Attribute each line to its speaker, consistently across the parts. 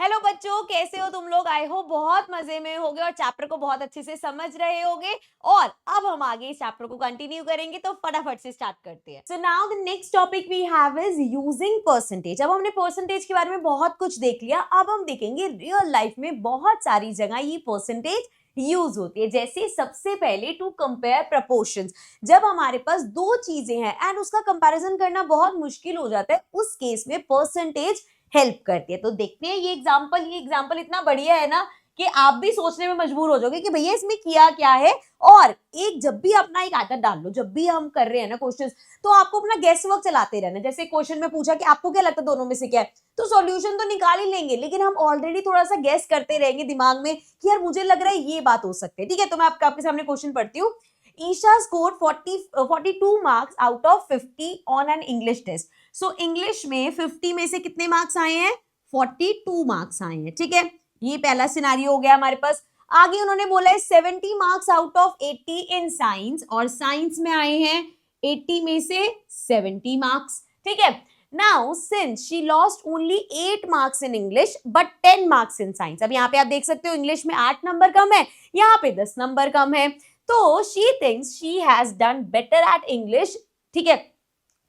Speaker 1: Hello बच्चों, कैसे हो तुम लोग। आई होप बहुत मजे में होगे और चैप्टर को बहुत अच्छे से समझ रहे होगे। और अब हम आगे इस चैप्टर को कंटिन्यू करेंगे, तो फटाफट से स्टार्ट करते हैं। So now the next topic we have is using percentage. अब हमने परसेंटेज के बारे में बहुत कुछ देख लिया, अब हम देखेंगे रियल लाइफ में बहुत सारी जगह ये परसेंटेज यूज होती है। जैसे सबसे पहले टू कंपेयर प्रपोर्शंस, जब हमारे पास दो चीजें हैं एंड उसका कंपैरिजन करना बहुत मुश्किल हो जाता है, उस केस में परसेंटेज हेल्प करती है। तो देखते हैं ये एग्जांपल इतना बढ़िया है ना कि आप भी सोचने में मजबूर हो जाओगे कि भैया इसमें किया क्या है। और एक जब भी अपना एक आदत डाल लो, जब भी हम कर रहे हैं ना क्वेश्चंस, तो आपको अपना गेस वर्क चलाते रहना। जैसे क्वेश्चन में पूछा कि आपको क्या लगता है दोनों में से क्या है, तो सॉल्यूशन तो निकाल ही लेंगे, लेकिन हम ऑलरेडी थोड़ा सा गेस करते रहेंगे दिमाग में कि यार मुझे लग रहा है ये बात हो सकती है। ठीक है, तो मैं आपके सामने क्वेश्चन पढ़ती हूँ। Isha score 42 marks out of 50 on an English test. So English में 50 में से कितने मार्क्स आए हैं? 42 मार्क्स आए हैं। ठीक है, ये पहला सिनारियो हो गया हमारे पास। आगे उन्होंने बोला है 70 marks out of 80 in science, और साइंस में आए हैं 80 में से 70 मार्क्स। ठीक है, now since she lost only 8 marks in English but 10 marks in science. अब यहाँ पे आप देख सकते हो इंग्लिश में 8 नंबर कम है, यहाँ पे 10 नंबर कम है। तो she thinks she has done better at English. ठीक है,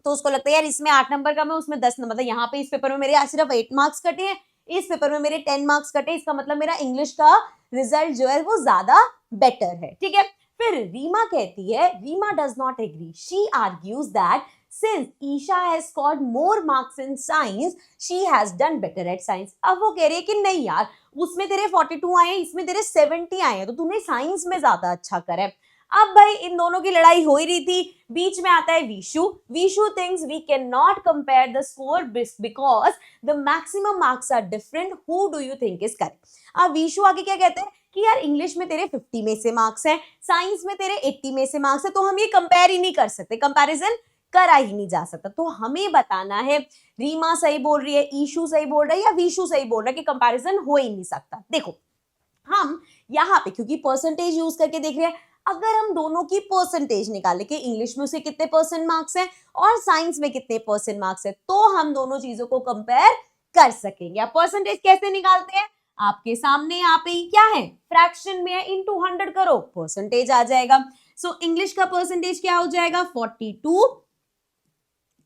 Speaker 1: तो उसको लगता है यार इसमें 8 नंबर कम है, उसमें 10 नंबर, मतलब यहाँ पे इस पेपर में मेरे सिर्फ 8 मार्क्स कटे हैं, इस पेपर में मेरे 10 मार्क्स कटे, इसका मतलब मेरा इंग्लिश का रिजल्ट जो है वो ज्यादा बेटर है। ठीक है, फिर रीमा कहती है, Reema does not agree, she argues that since Isha has scored more marks in science, she has done better at science। अब वो कह रही है कि नहीं यार, उसमें तेरे 42 आए हैं, इसमें तेरे 70 आए हैं, तो तूने साइंस में ज्यादा अच्छा करा है। अब भाई इन दोनों की लड़ाई हो ही रही थी, बीच में आता है Vishu. Vishu thinks we can not compare the score because the maximum marks are different, who do you think is correct. अब विशु आगे क्या कहते हैं कि यार इंग्लिश में तेरे 50 में से मार्क्स हैं, साइंस में तेरे 80 में से मार्क्स है, तो हम ये कंपेयर ही नहीं कर सकते, कंपैरिजन करा ही नहीं जा सकता। तो हमें बताना है रीमा सही बोल रही है, ईशु सही बोल रहा है, या विशु सही बोल रहा है कि कंपैरिजन हो ही नहीं सकता। देखो हम यहाँ पे क्योंकि परसेंटेज यूज करके देख रहे हैं, अगर हम दोनों की परसेंटेज निकाले कि इंग्लिश में उसे कितने परसेंट मार्क्स हैं और साइंस में कितने परसेंट मार्क्स हैं, तो हम दोनों चीजों को कंपेयर कर सकेंगे। अब परसेंटेज कैसे निकालते हैं, आपके सामने यहाँ पे क्या है, फ्रैक्शन में है, इनटू 100 करो, परसेंटेज आ जाएगा। सो इंग्लिश का परसेंटेज क्या हो जाएगा, 42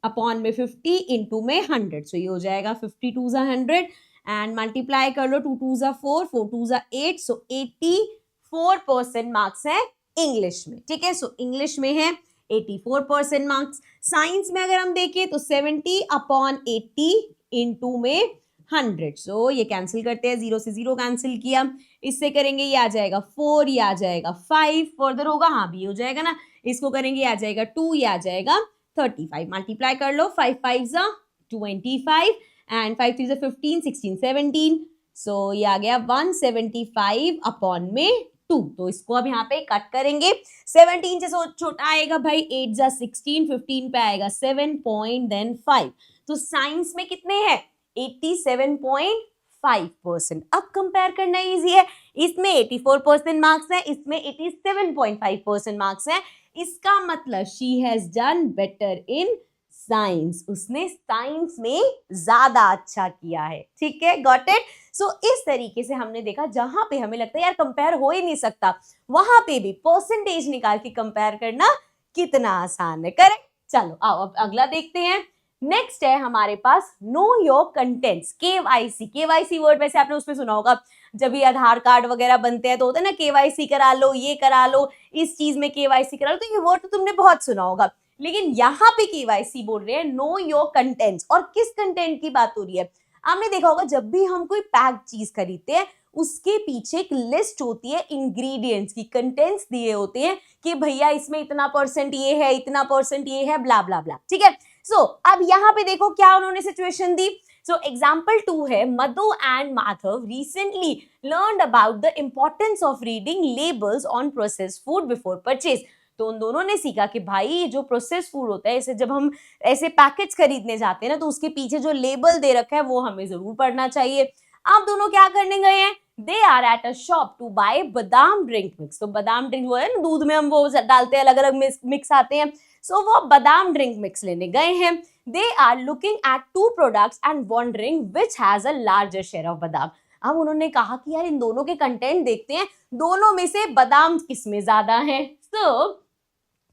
Speaker 1: अपॉन में 50 इंटू में 100। सो ये हो जाएगा 52 जा 100 एंड मल्टीप्लाई कर लो, 2 2 जा 4, 4 2 जा 8। सो 84% मार्क्स है इंग्लिश में। ठीक है, सो इंग्लिश में है 84% मार्क्स। साइंस में अगर हम देखें तो 70 अपॉन 80 इंटू में 100। सो ये कैंसिल करते हैं, 0 से 0 कैंसिल किया, इससे करेंगे ये आ जाएगा 4, ये आ जाएगा 5, फर्दर होगा, हाँ भी हो जाएगा ना, इसको करेंगे ये आ जाएगा 2, ये आ जाएगा 35। मल्टीप्लाई कर लो, 5 5 जा 25 एंड 5 3 जा 15, 16 17। सो ये आ गया 175 अपॉन में 2। तो इसको अब यहाँ पे कट करेंगे, 17 से छोटा आएगा भाई 8 जा 16, 15 पे आएगा 7.5। तो साइंस में कितने हैं, 87.5%। अब कंपेयर करना इजी है, इसमें 84% मार्क्स है, इसमें 87.5% मार्क्स है, इसका मतलब she has done better in science, उसने साइंस में ज्यादा अच्छा किया है। ठीक है, गॉट इट। सो इस तरीके से हमने देखा जहां पे हमें लगता है यार कंपेयर हो ही नहीं सकता, वहां पे भी परसेंटेज निकाल के कंपेयर करना कितना आसान है, करेक्ट। चलो आओ अब अगला देखते हैं। नेक्स्ट है हमारे पास know your contents, KYC. KYC word वैसे आपने उसमें सुना होगा, जब भी आधार कार्ड वगैरह बनते हैं तो होता है ना केवाईसी करा लो, ये करा लो, इस चीज में केवाईसी करा लो, तो ये वर्ड तो तुमने बहुत सुना होगा। लेकिन यहाँ पे केवाईसी बोल रहे हैं नो योर कंटेंट्स, और किस कंटेंट की बात हो रही है, आपने देखा होगा जब भी हम कोई पैक्ड चीज खरीदते हैं उसके पीछे एक लिस्ट होती है इंग्रेडिएंट्स की, कंटेंट्स दिए होते हैं कि भैया इसमें इतना परसेंट ये है, इतना परसेंट ये है, ब्ला ब्ला ब्ला। ठीक है, सो अब यहाँ पे देखो क्या उन्होंने सिचुएशन दी। सो एग्जाम्पल 2 है, Madhu and Madhav recently learned about the importance of reading labels on processed food before purchase. तो उन दोनों ने सीखा कि भाई जो प्रोसेस्ड फूड होता है, इसे जब हम ऐसे पैकेज खरीदने जाते हैं ना, तो उसके पीछे जो लेबल दे रखा है वो हमें जरूर पढ़ना चाहिए। आप दोनों क्या करने गए हैं, they are at a shop to buy badam drink mix. तो बादाम ड्रिंक वो है ना, दूध में हम वो डालते हैं, अलग अलग मिक्स आते हैं, सो वो बादाम ड्रिंक मिक्स लेने गए हैं। They are looking at two products and wondering which has a larger share of badam. अब उन्होंने कहा कि यार इन दोनों के कंटेंट देखते हैं, दोनों में से बादाम किस में ज्यादा है। So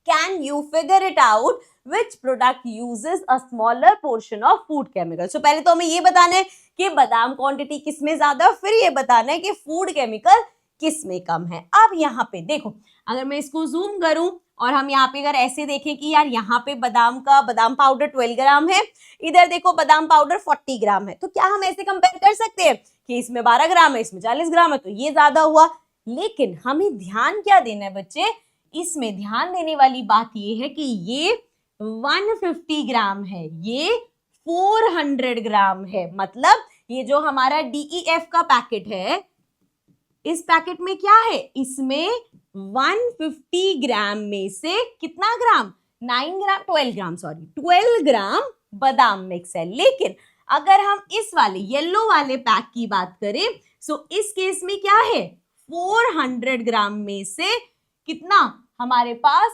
Speaker 1: can you figure it out which product uses a smaller portion of food chemical। so पहले तो हमें ये बताना है कि बादाम क्वांटिटी किस में ज्यादा, फिर ये बताना है कि फूड केमिकल किस में कम है। अब यहाँ पे देखो, अगर मैं इसको जूम करूं और हम यहाँ पे अगर ऐसे देखें कि यार यहाँ पे बादाम पाउडर 12 ग्राम है, इधर देखो बादाम पाउडर 40 ग्राम है, तो क्या हम ऐसे कंपेयर कर सकते हैं कि इसमें 12 ग्राम है, इसमें 40 ग्राम है, तो ये ज्यादा हुआ। लेकिन हमें ध्यान क्या देना है बच्चे, इसमें ध्यान देने वाली बात ये है कि ये 150 ग्राम है, ये 400 ग्राम है। मतलब ये जो हमारा DEF का पैकेट है, इस पैकेट में क्या है, इसमें 150 ग्राम में से कितना ग्राम, 12 ग्राम बादाम मिक्स है। लेकिन अगर हम इस वाले येलो वाले पैक की बात करें, सो इस केस में क्या है, 400 ग्राम में से कितना हमारे पास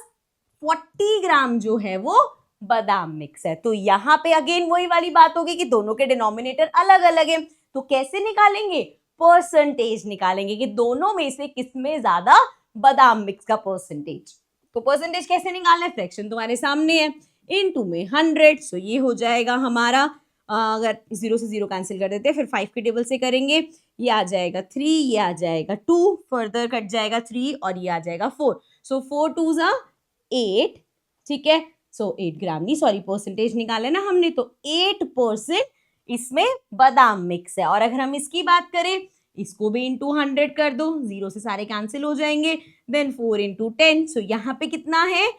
Speaker 1: 40 ग्राम जो है वो बादाम मिक्स है। तो यहाँ पे अगेन वही वाली बात होगी कि दोनों के डिनोमिनेटर अलग अलग है, तो कैसे निकालेंगे, परसेंटेज निकालेंगे कि दोनों में से किसमें ज्यादा बादाम मिक्स का परसेंटेज। तो परसेंटेज कैसे निकालना है, फ्रैक्शन तुम्हारे सामने है, इनटू में 100। सो ये हो जाएगा हमारा, अगर 0 से 0 कैंसिल कर देते हैं, फिर 5 के टेबल से करेंगे, ये आ जाएगा 3, ये आ जाएगा 2, फर्दर कट जाएगा 3 और ये आ जाएगा 4। सो 4 2 जा 8, ठीक है। सो 8 ग्राम नहीं, सॉरी परसेंटेज निकाले ना हमने, तो 8% इसमें बादाम मिक्स है। और अगर हम इसकी बात करें, इसको भी इंटू 100 कर दो, 0 से सारे कैंसिल हो जाएंगे, देन 4 इंटू 10, सो यहाँ पे कितना है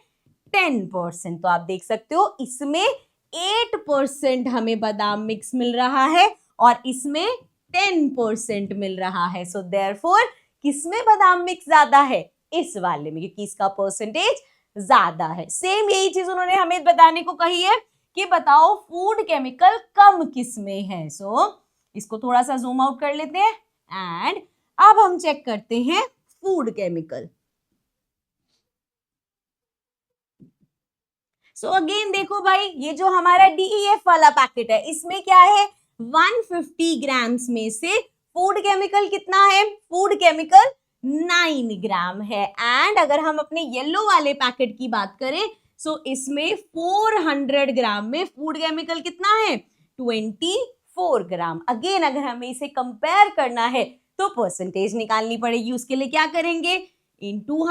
Speaker 1: 10%। तो आप देख सकते हो इसमें 8% हमें बादाम मिक्स मिल रहा है और इसमें 10% मिल रहा है। सो देयरफॉर किसमें बादाम मिक्स ज्यादा है, इस वाले में, क्योंकि इसका परसेंटेज ज्यादा है। सेम यही चीज उन्होंने हमें बताने को कही है कि बताओ फूड केमिकल कम किस में है। सो इसको थोड़ा सा जूम आउट कर लेते हैं एंड अब हम चेक करते हैं फूड केमिकल। सो अगेन देखो भाई, ये जो हमारा DEF वाला पैकेट है, इसमें क्या है 150 ग्राम्स में से फूड केमिकल कितना है, फूड केमिकल 9 ग्राम है। एंड अगर हम अपने येलो वाले पैकेट की बात करें, सो इसमें 400 ग्राम में फूड केमिकल कितना है 24 ग्राम। अगेन अगर हमें इसे कंपेयर करना है तो परसेंटेज निकालनी पड़ेगी, उसके लिए क्या करेंगे, इंटू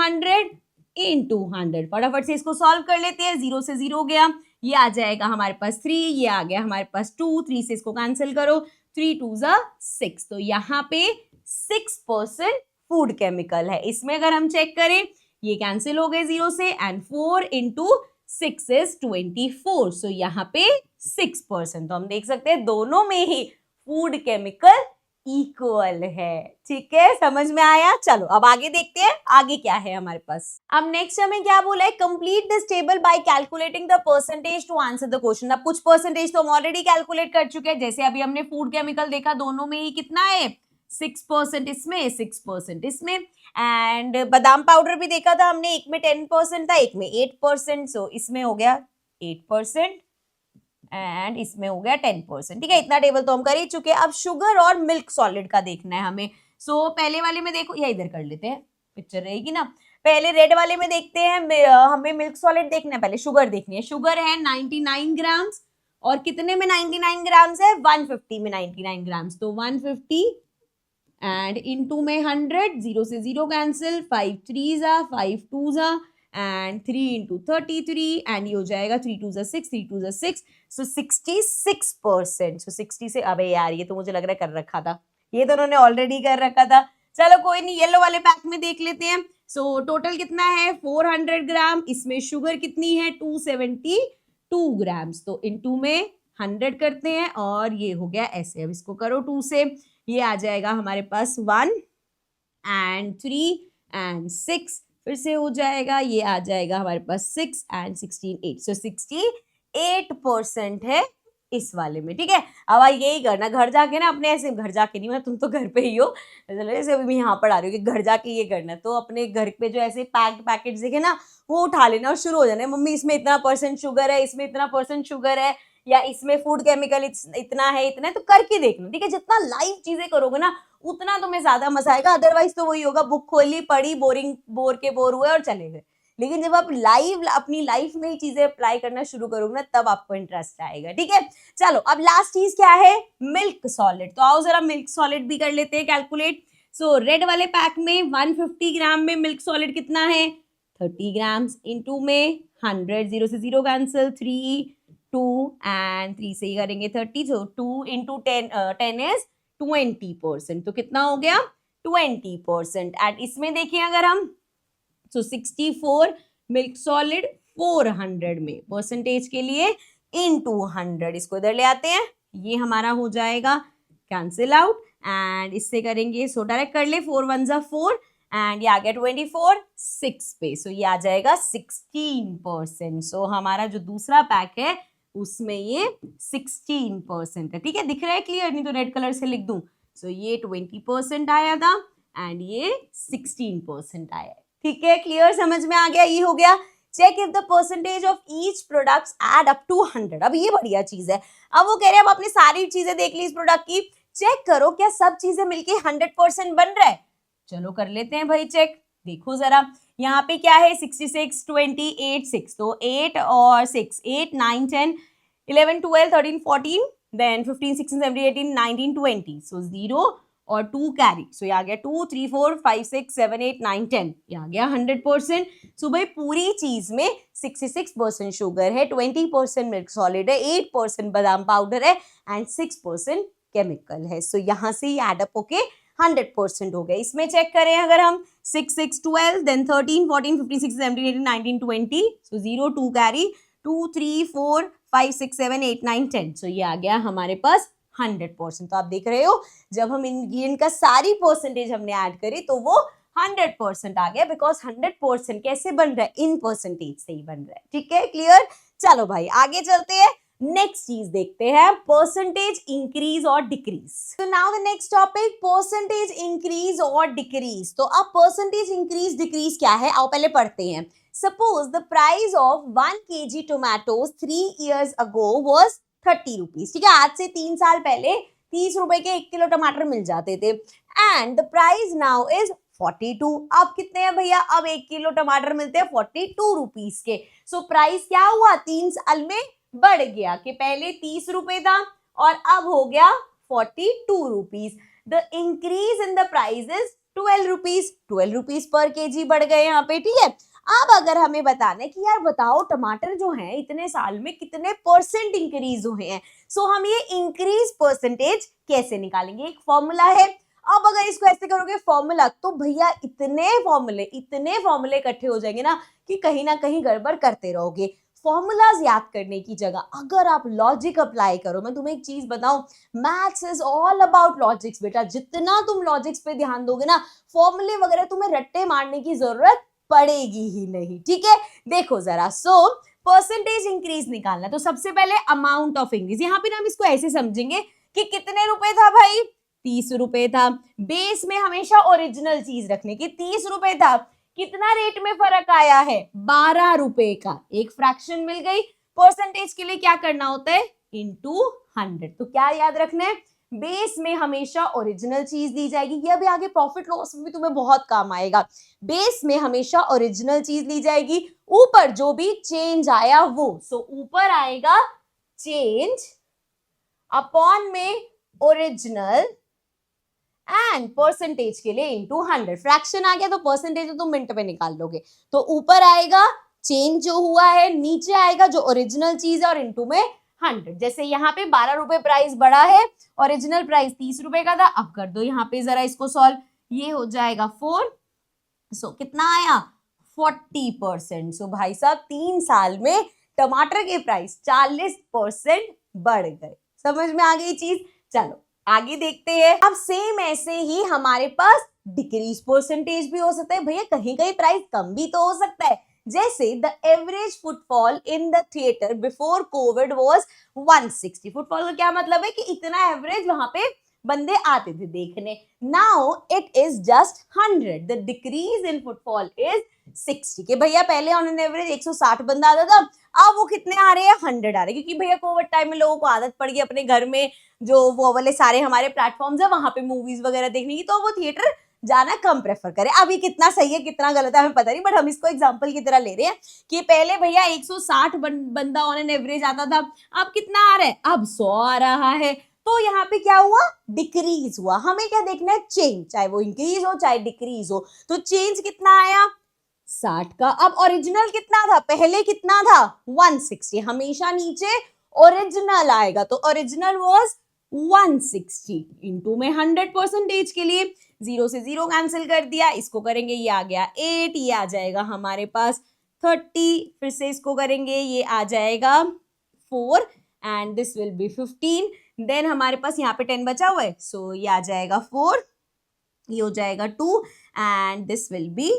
Speaker 1: 100 फटाफट से इसको सॉल्व कर लेते हैं। 0 से 0 गया, ये आ जाएगा हमारे पास 3, ये आ गया हमारे पास 2, 3 से इसको कैंसिल करो, 3 2 जा 6। तो यहाँ पे 6% फूड केमिकल है। इसमें अगर हम चेक करें, ये कैंसिल हो गए 0 से, एंड 4 इंटू 6 इज 24। सो यहाँ पे 6%। तो हम देख सकते हैं दोनों में ही फूड केमिकल इक्वल है। ठीक है, समझ में आया। चलो अब आगे देखते हैं आगे क्या है हमारे पास। अब नेक्स्ट हमें क्या बोला है, complete this table by calculating the percentage to answer the question. अब कुछ परसेंटेज तो हम ऑलरेडी कैलकुलेट कर चुके हैं, जैसे अभी हमने फूड केमिकल देखा, दोनों में ही कितना है 6% इसमें, 6% इसमें। एंड बादाम पाउडर भी देखा था हमने, एक में 10% था, एक में 8%। सो इसमें हो गया 8% एंड इसमें हो गया 10%। ठीक है, इतना टेबल तो हम कर ही चुके हैं। अब शुगर और मिल्क सॉलिड का देखना है हमें। सो पहले वाले में देखो, या इधर कर लेते हैं, पिक्चर रहेगी ना। पहले रेड वाले में देखते हैं, हमें मिल्क सॉलिड देखना है, पहले शुगर देखनी है। शुगर है 99 ग्राम्स, और कितने में 99 ग्राम्स है, 150 में 99 ग्राम्स। तो 150 एंड इनटू में 100, 0 से 0 कैंसिल, 5 3 जा 5 2 जा एंड 3 इंटू 33 एंड ये हो जाएगा 3 2 जा 6, 3 2 जा 6। सो 66%। सो 60 से, अबे यार ये तो मुझे लग रहा है कर रखा था, ये तो उन्होंने ऑलरेडी कर रखा था। चलो कोई नहीं, येलो वाले पैक में देख लेते हैं। सो टोटल कितना है 400 ग्राम, इसमें शुगर कितनी है 272 ग्राम्स। तो इनटू में 100 करते हैं और ये हो गया ऐसे। अब इसको करो 2 से, ये आ जाएगा हमारे पास 1 एंड 3 एंड 6, फिर से हो जाएगा, ये आ जाएगा हमारे पास 6 एंड 16 8। सो 68% है इस वाले में। ठीक है, अब यही करना घर जाके ना, अपने ऐसे घर जाके नहीं, मैं तुम तो घर पे ही हो, जैसे अभी मैं यहाँ पर आ रही हूँ कि घर जाके ये करना। तो अपने घर पे जो ऐसे पैकेट देखे ना, वो उठा लेना और शुरू हो जाना है, मम्मी इसमें इतना % शुगर है, इसमें इतना % शुगर है, या इसमें फूड केमिकल इतना है इतना है, तो करके देखना, ठीक है। जितना लाइव चीजें करोगे ना उतना तुम्हें ज्यादा मजा आएगा, अदरवाइज तो वही होगा, बुक खोली पढ़ी, बोर के बोर हुए और चले गए। लेकिन जब आप लाइव अपनी लाइफ में ही चीजें अप्लाई करना शुरू करोगे ना तब आपको इंटरेस्ट आएगा, ठीक है। चलो अब लास्ट चीज क्या है, मिल्क सॉलिड। तो आओ जरा मिल्क सॉलिड भी कर लेते हैं कैलकुलेट। सो रेड वाले पैक में 150 ग्राम में मिल्क सॉलिड कितना है, 30 ग्राम्स, इनटू में 100, 0 से 0 कैंसिल, 3 2 एंड 3 से ही करेंगे 30, तो 2 इंटू 10 इज 20%, तो कितना हो गया 20%। एंड इसमें देखिए अगर हम, सो 64 मिल्क सॉलिड 400 में परसेंटेज के लिए इनटू 100, इसको इधर ले आते हैं, ये हमारा हो जाएगा कैंसिल आउट एंड इससे करेंगे, सो डायरेक्ट कर ले, 4 1 जा 4 एंड ये आ गया 24 6 पे, सो ये आ जाएगा 16%। सो हमारा जो दूसरा पैक है उसमें ये 16% है, ठीक है। दिख रहा है क्लियर, नहीं तो रेड कलर से लिख दूं। सो ये 20% आया था एंड ये 16% आया है, ठीक है। क्लियर, समझ में आ गया, ये हो गया। Check if the percentage of each products add up to 100। अब ये बढ़िया चीज है, अब वो कह रहे हैं अब आपने सारी चीजें देख ली इस प्रोडक्ट की, चेक करो क्या सब चीजें मिलके 100% बन रहा है। चलो कर लेते हैं भाई चेक, देखो जरा यहाँ पे क्या है, 66 20 8 6, तो 8 और 6 8 9 10 11 12 13 14 देन 15 16 17 18 19 20, सो 0 और 2 कैरी, सो ये आ गया 2 3 4 5 6 7 8 9 10, ये आ गया 100%। सो भाई पूरी चीज में 66% शुगर है, 20% मिल्क सॉलिड है, 8% बादाम पाउडर है एंड 6% केमिकल है। सो यहाँ से ये एड अप होके 100% हो गया। इसमें चेक करें अगर हम 6 6 12 देन 13 14 15 16 17 18 19 20, सो 0 2 कैरी, 2 3 4 5 6 7 8 9 10, सो ये आ गया हमारे पास 100%। तो आप देख रहे हो जब हम इंग्रेडिएंट का सारी परसेंटेज हमने ऐड करी तो वो 100% आ गया, बिकॉज 100% कैसे बन रहा है, इन परसेंटेज से ही बन रहा है, ठीक है। क्लियर, चलो भाई आगे चलते हैं, नेक्स्ट चीज देखते हैं, परसेंटेज इंक्रीज और डिक्रीज। तो now the next topic, percentage increase और डिक्रीज। तो अब परसेंटेज इंक्रीज डिक्रीज क्या है, आओ पहले पढ़ते हैं। Suppose the price of 1 kg tomatoes 3 years ago was 30 rupees, ठीक है। आज से 3 साल पहले 30 रुपए के 1 किलो टमाटर मिल जाते थे and the price now is 42। अब कितने हैं भैया, अब 1 किलो टमाटर मिलते हैं 42 रुपीज के। सो प्राइस क्या हुआ, 3 साल में बढ़ गया कि पहले 30 रुपए था और अब हो गया 42 rupees. The increase in the price is 12 rupees, 12 rupees per KG बढ़ गए यहाँ पे, ठीक है। अब अगर हमें बताना है कि यार बताओ टमाटर जो है इतने साल में कितने परसेंट इंक्रीज हुए हैं, सो हम ये इंक्रीज परसेंटेज कैसे निकालेंगे, एक फॉर्मूला है। अब अगर इसको ऐसे करोगे फॉर्मूला तो भैया इतने फॉर्मूले इकट्ठे हो जाएंगे ना कि कहीं ना कहीं गड़बड़ करते रहोगे। फॉर्मूलाज याद करने की जगह अगर आप लॉजिक अप्लाई करो, मैं तुम्हें एक चीज बताऊं, maths is all about logics बेटा। जितना तुम लॉजिक्स पे ध्यान दोगे ना, फॉर्मूले वगैरह तुम्हें रट्टे मारने की जरूरत पड़ेगी ही नहीं, ठीक है। देखो जरा, सो परसेंटेज इंक्रीज निकालना, तो सबसे पहले अमाउंट ऑफ इंक्रीज, यहाँ पे ना हम इसको ऐसे समझेंगे कि कितने रुपए था भाई, 30 रुपए था। बेस में हमेशा ओरिजिनल चीज रखने की, 30 रुपए था, कितना रेट में फर्क आया है, 12 रुपए का, एक फ्रैक्शन मिल गई। परसेंटेज के लिए क्या करना होता है, इनटू 100। तो क्या याद रखना है, बेस में हमेशा ओरिजिनल चीज दी जाएगी, ये अभी आगे प्रॉफिट लॉस में भी तुम्हें बहुत काम आएगा। बेस में हमेशा ओरिजिनल चीज ली जाएगी, ऊपर जो भी चेंज आया वो, सो ऊपर आएगा चेंज अपॉन में ओरिजिनल एंड परसेंटेज के लिए इनटू 100। फ्रैक्शन आ गया तो परसेंटेज तो तुम मिनट में निकाल लोगे, तो ऊपर आएगा चेंज जो हुआ है, नीचे आएगा जो ओरिजिनल चीज है और इनटू में 100। जैसे यहाँ पे 12 रुपए प्राइस बढ़ा है, ओरिजिनल प्राइस 30 रुपए का था। अब कर दो यहाँ पे जरा इसको सॉल्व, ये हो जाएगा 4, सो कितना आया 40%। सो भाई साहब 3 साल में टमाटर के प्राइस 40% बढ़ गए। समझ में आ गई चीज, चलो आगे देखते हैं। अब सेम ऐसे ही हमारे पास डिक्रीज परसेंटेज भी हो सकता है भैया, कहीं कहीं प्राइस कम भी तो हो सकता है। जैसे the average footfall in the theatre before Covid was 160। Footfall का क्या मतलब है कि इतना एवरेज वहां पे बंदे आते थे देखने. Now it is just 100. The decrease in footfall is 60. कि भैया पहले ऑन एन एवरेज 160 बंदा आता था, अब वो कितने आ रहे हैं, 100 आ रहे हैं, क्योंकि भैया कोविड टाइम में लोगों को आदत पड़ गई अपने घर में जो वो वाले सारे हमारे प्लेटफॉर्म्स है वहां पे मूवीज वगैरह देखने की, तो वो थिएटर जाना कम प्रेफर करे. अब ये कितना सही है कितना गलत है हमें पता नहीं, बट हम इसको एग्जांपल की तरह ले रहे हैं कि पहले भैया 160 बंदा ऑन एन एवरेज आता था, अब कितना आ रहा है, अब 100 आ रहा है. तो यहाँ पे क्या हुआ, डिक्रीज हुआ. हमें क्या देखना है, चेंज, चाहे वो इंक्रीज हो चाहे डिक्रीज हो. तो चेंज कितना आया, 60 का. अब ओरिजिनल कितना था, पहले कितना था, 160. हमेशा नीचे ओरिजिनल आएगा, तो ओरिजिनल वाज 160 इंटू में 100% के लिए 0 से 0 कैंसिल कर दिया, इसको करेंगे ये आ गया 8, ये आ जाएगा हमारे पास 30, फिर से इसको करेंगे ये आ जाएगा 4 and this will be 15. Then हमारे पास यहाँ पे 10 बचा हुआ है, सो ये आ जाएगा 4, ये हो जाएगा 2 एंड दिस विल बी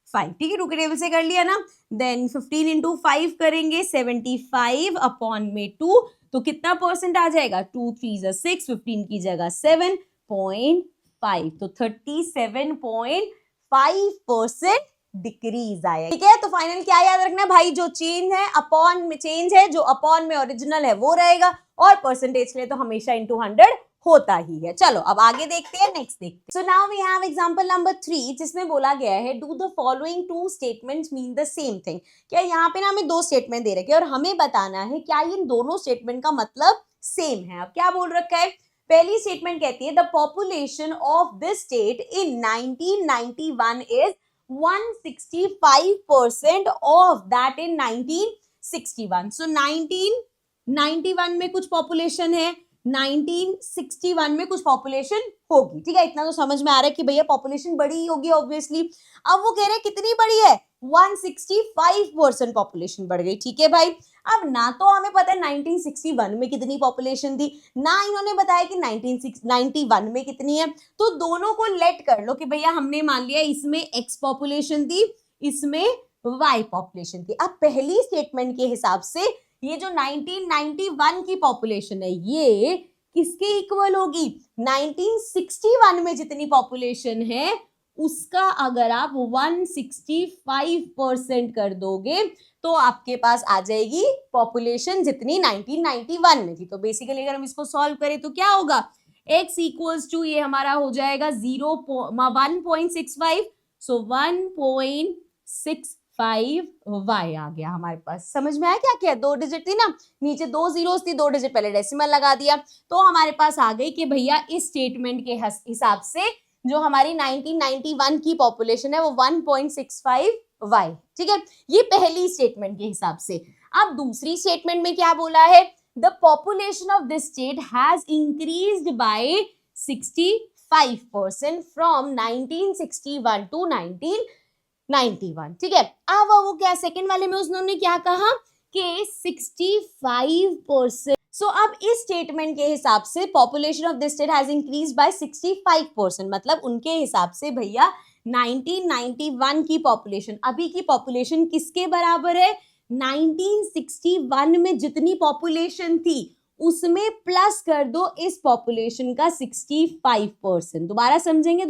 Speaker 1: 5. ठीक है, टू के टेबल से कर लिया ना. देन 15 इंटू 5 करेंगे 75 अपॉन में 2, तो कितना परसेंट आ जाएगा, 2 3 6, 15 की जगह 7.5, तो 37.5% डिक्रीज आया. ठीक है, तो फाइनल क्या याद रखना है भाई, जो चेंज है अपॉन में, चेंज है जो अपॉन में ओरिजिनल है वो रहेगा, और परसेंटेज के लिए तो हमेशा इंटू 100 होता ही है. चलो अब आगे देखते हैं, नेक्स्ट देखते हैं. So now we have example number 3 जिसमें बोला गया है do the following two statements mean the same thing. क्या यहाँ पे ना हमें दो स्टेटमेंट दे रखे हैं और हमें बताना है क्या इन दोनों स्टेटमेंट का मतलब सेम है. अब क्या बोल रखा है, पहली स्टेटमेंट कहती है the population of this state in 1991 is 165% of that in 1961. सो 1991 में कुछ पॉपुलेशन है, 1961 में कुछ पॉपुलेशन होगी. ठीक है, इतना तो समझ में आ रहा है कि भैया पॉपुलेशन बड़ी होगी ऑब्वियसली. अब वो कह रहे हैं कितनी बड़ी है, 165% पॉपुलेशन बढ़ गई. ठीक है भाई, अब ना तो हमें पता है 1961 में कितनी पॉपुलेशन थी, ना इन्होंने बताया कि 1991 में कितनी है. तो दोनों को लेट कर लो कि भैया हमने मान लिया इसमें x पॉपुलेशन थी, इसमें y पॉपुलेशन थी. अब पहली स्टेटमेंट के हिसाब से ये जो 1991 की पॉपुलेशन है ये किसके इक्वल होगी, 1961 में जितनी पॉपुलेशन है उसका अगर आप 165% कर दोगे तो आपके पास आ जाएगी पॉपुलेशन जितनी 1991 में थी. तो बेसिकली अगर हम इसको सॉल्व करें तो क्या होगा, x इक्वल्स टू ये हमारा हो जाएगा 1.65, सो 1.65 y आ गया हमारे पास. समझ में आया क्या क्या, दो डिजिट थी ना, नीचे 2 जीरोस थी, 2 डिजिट पहले डेसिमल लगा दिया, तो हमारे पास आ गई कि भैया इस स्टेटमेंट के हिसाब से जो हमारी 1991 की पॉपुलेशन है वो 1.65 y. ठीक है, ये पहली स्टेटमेंट के हिसाब से. अब दूसरी स्टेटमेंट में क्या बोला है, the population of this state has increased by 65% from 1961 to 1991. ठीक है, अब वो क्या सेकंड वाले में उन्होंने क्या कहा कि 65%. सो अब इस स्टेटमेंट के हिसाब से population of this state has increased by 65%, मतलब उनके हिसाब से भैया 1991 की पॉपुलेशन, अभी की पॉपुलेशन किसके बराबर है, 1961 में जितनी पॉपुलेशन थी उसमें प्लस कर दो इस पॉपुलेशन का 65%. दोबारा समझेंगे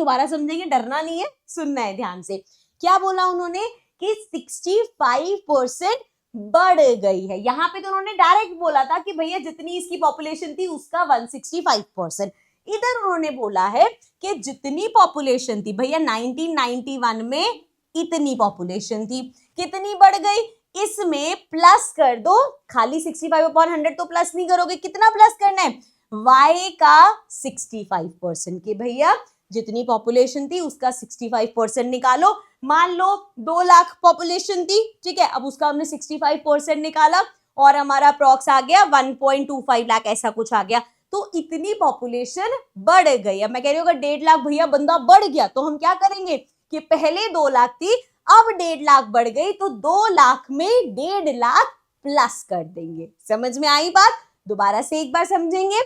Speaker 1: डरना नहीं है, सुनना है ध्यान से. क्या बोला उन्होंने कि 65% बढ़ गई है. यहाँ पे तो उन्होंने डायरेक्ट बोला था कि भैया जितनी इसकी पॉपुलेशन थी उसका 165%. इधर उन्होंने बोला है कि जितनी पॉपुलेशन थी भैया 1991 में इतनी पॉपुलेशन थी, कितनी बढ़ गई, इसमें प्लस कर दो, खाली 65/100 तो प्लस नहीं करोगे, कितना प्लस करना है, y का 65%. के भैया जितनी पॉपुलेशन थी उसका 65% निकालो. मान लो 2 लाख पॉपुलेशन थी, ठीक है, अब उसका हमने 65% निकाला और हमारा अप्रॉक्स आ गया 1.25 लाख, ऐसा कुछ आ गया. तो इतनी पॉपुलेशन बढ़ गई. अब मैं कह रही हूँ अगर 1.5 लाख भैया बंदा बढ़ गया तो हम क्या करेंगे कि पहले 2 लाख थी, अब 1.5 लाख बढ़ गई तो 2 लाख में 1.5 लाख प्लस कर देंगे. समझ में आई बात, दोबारा से एक बार समझेंगे.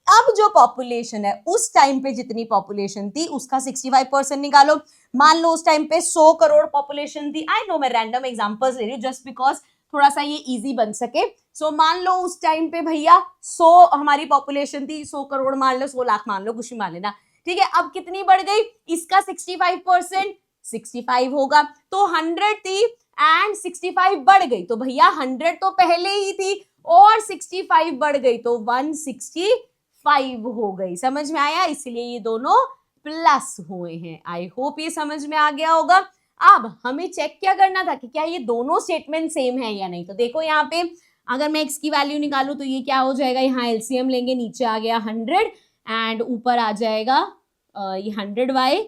Speaker 1: अब जो पॉपुलेशन है उस टाइम पे जितनी पॉपुलेशन थी उसका 65% निकालो. मान लो उस टाइम पे 100 करोड़ पॉपुलेशन थी. आई नो मैं रैंडम एग्जांपल्स ले रही हूँ जस्ट बिकॉज थोड़ा सा ये इजी बन सके। सो मान लो उस टाइम पे भैया 100 हमारी पॉपुलेशन थी, 100 करोड़ मान लो, 100 लाख मान लो, कुछ भी मान लेना, ठीक है। अब कितनी बढ़ गई, इसका 65%, 65 होगा, तो 100 थी एंड 65 बढ़ गई, तो भैया 100 तो पहले ही थी और 65 बढ़ गई तो 165 हो गई। समझ में आया, इसलिए ये दोनों प्लस हुए हैं। आई होप ये समझ में आ गया होगा। अब हमें चेक क्या करना था कि क्या ये दोनों स्टेटमेंट सेम है या नहीं। तो देखो यहाँ पे अगर मैं x की वैल्यू निकालूं तो ये क्या हो जाएगा, यहाँ एलसीएम लेंगे, नीचे आ गया 100 एंड ऊपर आ जाएगा ये 100y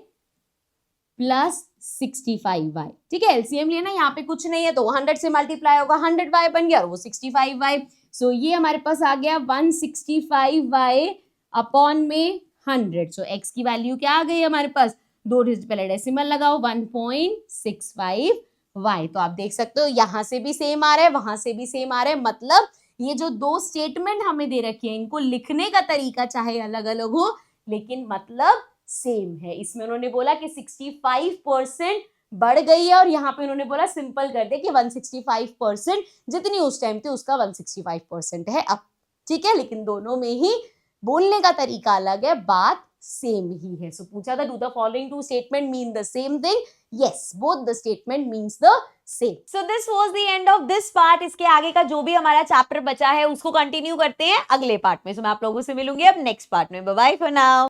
Speaker 1: प्लस 65y, ठीक है। एलसीएम लेना, यहाँ पे कुछ नहीं है तो 100 से मल्टीप्लाई होगा, 100y बन गया और वो 65y। सो ये हमारे पास आ गया 165y अपॉन में 100। सो x की वैल्यू क्या आ गई हमारे पास, 2 डिजिट पहले डेसिमल लगाओ, 1.65y। तो आप देख सकते हो यहाँ से भी सेम आ रहा है, वहां से भी सेम आ रहा है, मतलब ये जो दो स्टेटमेंट हमें दे रखी है इनको लिखने का तरीका चाहे अलग अलग हो लेकिन मतलब सेम है। इसमें उन्होंने बोला कि 65% बढ़ गई है और यहाँ पे उन्होंने बोला सिंपल कर दे कि 165% जितनी उस टाइम थी उसका 165% है अब, ठीक है। लेकिन दोनों में ही बोलने का तरीका अलग है, बात सेम ही है। सो पूछा था do the following two statement mean the same thing, yes both the statement means the same. So this was the end of this part. इसके आगे का जो भी हमारा चैप्टर बचा है उसको कंटिन्यू करते हैं अगले पार्ट में। सो मैं आप लोगों से मिलूंगी अब नेक्स्ट पार्ट में। Bye bye for now.